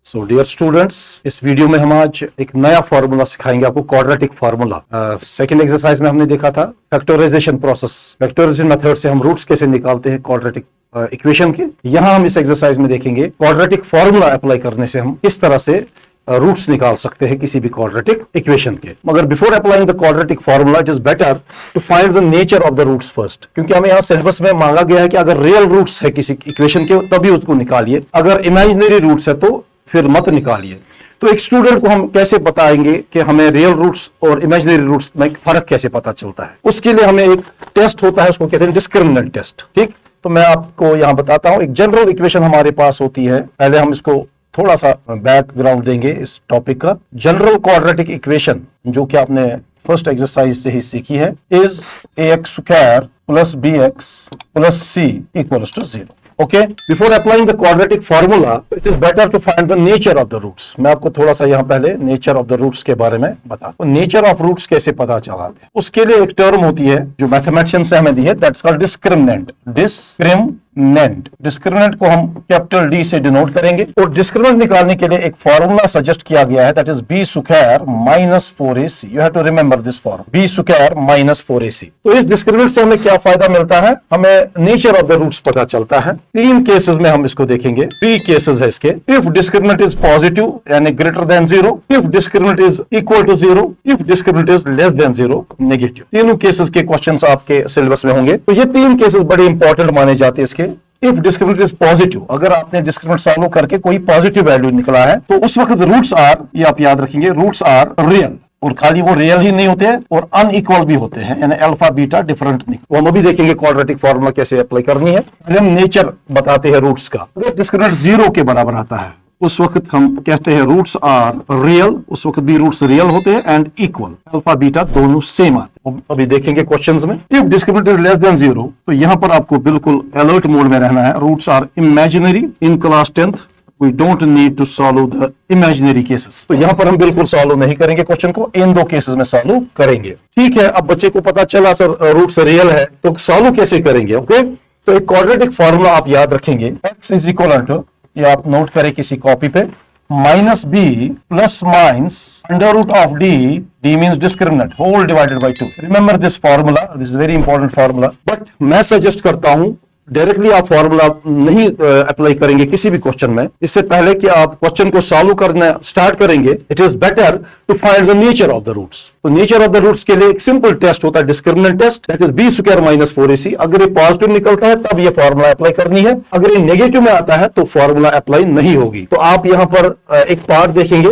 So dear students, इस video में हम आज एक नया फॉर्मूला सिखाएंगे आपको, क्वाड्रेटिक फॉर्मूला। सेकंड एक्सरसाइज में हमने देखा था फैक्टराइजेशन प्रोसेस, फैक्टराइजेशन मेथड से हम रूट्स कैसे निकालते हैं क्वाड्रेटिक इक्वेशन के। यहाँ हम इस एक्सरसाइज में देखेंगे क्वाड्रेटिक फॉर्मूला अप्लाई करने से हम किस तरह से रूट्स निकाल सकते हैं किसी भी क्वाड्रेटिक इक्वेशन के। मगर before applying the quadratic formula it is better to find the nature of the roots first, क्योंकि हमें यहाँ सिलेबस में मांगा गया है कि अगर रियल रूट्स है किसी इक्वेशन के तभी उसको निकालिए, अगर इमेजिनरी रूट्स है तो फिर मत निकालिए। तो एक स्टूडेंट को हम कैसे बताएंगे कि हमें रियल रूट्स और इमेजिनरी रूट्स में फर्क कैसे पता चलता है। उसके लिए हमें एक टेस्ट होता है, उसको कहते हैं डिस्क्रिमिनेंट टेस्ट। ठीक, तो मैं आपको यहाँ बताता हूँ। एक जनरल इक्वेशन हमारे पास होती है, पहले हम इसको थोड़ा सा बैकग्राउंड देंगे इस टॉपिक का। जनरल क्वाड्रेटिक इक्वेशन जो कि आपने फर्स्ट एक्सरसाइज से ही सीखी है, is ax square plus bx plus c equals to 0। Okay, before applying the quadratic formula, it is better to find the nature of the roots. मैं आपको थोड़ा सा यहाँ पहले nature of the roots के बारे में बता। तो nature of roots कैसे पता चलाते हैं, उसके लिए एक टर्म होती है जो मैथमेटिशियन से हमें दी है, that's called discriminant। डिस्क्रिमिनेंट को हम कैपिटल डी से डिनोट करेंगे, और डिस्क्रिमिनेंट निकालने के लिए एक फॉर्मूला सजेस्ट किया गया है, that is b square minus 4ac। You have to remember this form, b square minus 4ac। तो इस डिस्क्रिमिनेंट से हमें क्या फायदा मिलता है, हमें नेचर ऑफ द रूट्स पता चलता है। तीन केसेस में हम इसको देखेंगे, थ्री केसेस है इसके। इफ डिस्क्रिमिनेंट इज पॉजिटिव यानी greater than 0, if discriminant is equal to 0, if discriminant is less than 0, negative. तीनों केसेस के क्वेश्चंस आपके सिलेबस में होंगे। तो ये तीन केसेस बड़े इंपॉर्टेंट माने जाते हैं इसके। इफ डिस्क्रिमिनेंट इज पॉजिटिव, अगर आपने डिस्क्रिमिनेंट सॉल्व करके कोई पॉजिटिव वैल्यू निकला है तो उस वक्त रूट्स आर, ये आप याद रखेंगे, रूट्स आर रियल। और खाली वो रियल ही नहीं होते हैं और अनइक्वल भी होते हैं, यानी अल्फा बीटा डिफरेंट नहीं। वो हम अभी देखेंगे क्वाड्रेटिक फॉर्मूला कैसे अप्लाई करनी है। पहले हम नेचर बताते हैं रूट्स का। अगर डिस्क्रिमिनेंट 0 के बराबर आता है उस वक्त हम कहते हैं रूट्स आर रियल, उस वक्त भी रूट्स रियल होते हैं एंड इक्वल, अल्फा बीटा दोनों सेम आते हैं। अभी देखेंगे क्वेश्चंस में। If discriminant is less than 0, तो यहां पर आपको बिल्कुल अलर्ट मोड में रहना है। Roots are imaginary. In class 10th we don't need to solve the imaginary cases। तो यहां पर हम बिल्कुल सॉल्व नहीं करेंगे क्वेश्चन को, इन दो केसेस में सॉल्व करेंगे। ठीक है, अब बच्चे को पता चला सर रूट्स रियल है तो सॉल्व कैसे करेंगे। ओके, तो एक क्वाड्रेटिक फॉर्मूला आप याद रखेंगे, x इज इक्वल टू, ये आप नोट करें किसी कॉपी पे, minus b plus minus under root of d, d means discriminant, whole divided by 2। Remember this formula, this is very important formula. But मैं suggest करता हूं डायरेक्टली आप formula नहीं अप्लाई करेंगे किसी भी क्वेश्चन में। इससे पहले कि आप क्वेश्चन को सॉल्व करना स्टार्ट करेंगे, it is better to find the nature of the roots. तो नेचर ऑफ द रूट्स के लिए एक सिंपल टेस्ट होता है, discriminant test, that is b square minus 4ac। अगर ये पॉजिटिव निकलता है तब ये फॉर्मूला अप्लाई करनी है, अगर ये नेगेटिव में आता है तो फॉर्मूला अप्लाई नहीं होगी। तो आप यहाँ पर एक पार्ट देखेंगे,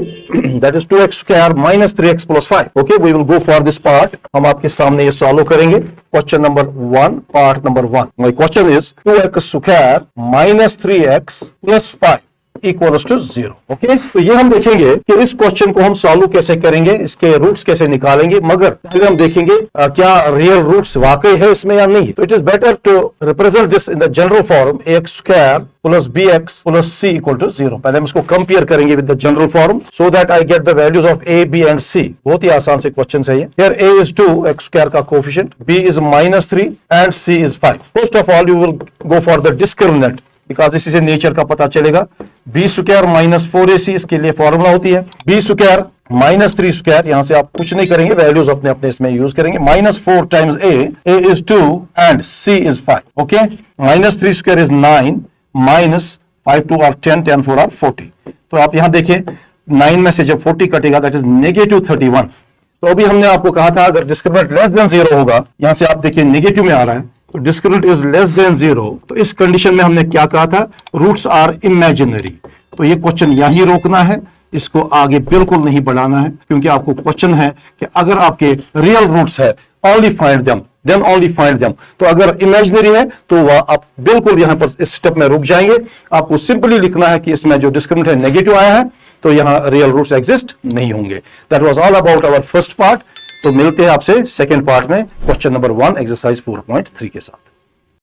that is 2x square minus 3x plus 5। Okay, we will go for this part. हम आपके सामने ये सॉल्व करेंगे। Question number 1, part number 1। My question is 2x square minus 3x plus 5 equals to 0। Okay, तो ये हम देखेंगे कि इस क्वेश्चन को हम सॉल्व कैसे करेंगे, इसके रूट्स कैसे निकालेंगे। मगर पहले हम देखेंगे क्या रियल रूट्स वाकई है इसमें या नहीं। तो it is better to represent this in the general form, ax square plus bx plus c equal to 0। पहले हम इसको कंपेयर करेंगे with the general form so that I get the values of a, b and c। बहुत ही आसान से question है ये। Here a is 2, x square का coefficient, b is minus 3 and c is 5। First of all you will go for the discriminant, because इसी से nature का पता चलेगा। बी स्क्वायर माइनस 4ac इसके लिए फॉर्मूला होती है, बी स्क्वायर माइनस 3 स्क्वायर, यहां से आप कुछ नहीं करेंगे, वैल्यूज अपने अपने इसमें यूज करेंगे। Minus 4 times a is 2 and c is 5। Okay, minus 3 square is 9, minus 5 2 are 10, 10 4 are 40। तो आप यहां देखें 9 में से जब 40 कटेगा दैट इज नेगेटिव 31। तो अभी हमने आपको कहा था अगर डिस्क्रिमिनेंट लेस देन 0 होगा, यहां से आप देखिए नेगेटिव में आ रहा है, तो डिस्क्रिमिनेंट इज लेस देन 0। तो इस कंडीशन में हमने क्या कहा था, रूट्स आर इमेजिनरी। तो ये क्वेश्चन यहीं रोकना है, इसको आगे बिल्कुल नहीं बढ़ाना है, क्योंकि आपको क्वेश्चन है कि अगर आपके रियल रूट्स है, only find them, then only find them. तो अगर इमेजिनरी है तो वह आप बिल्कुल यहां पर इस स्टेप में रुक जाएंगे। आपको सिंपली लिखना है कि इसमें जो डिस्क्रिमिनेंट है नेगेटिव आया है, तो यहां रियल रूट्स एग्जिस्ट नहीं होंगे। That was all about our first part. तो मिलते हैं आपसे सेकंड पार्ट में क्वेश्चन नंबर 1 एक्सरसाइज 4.3 के साथ।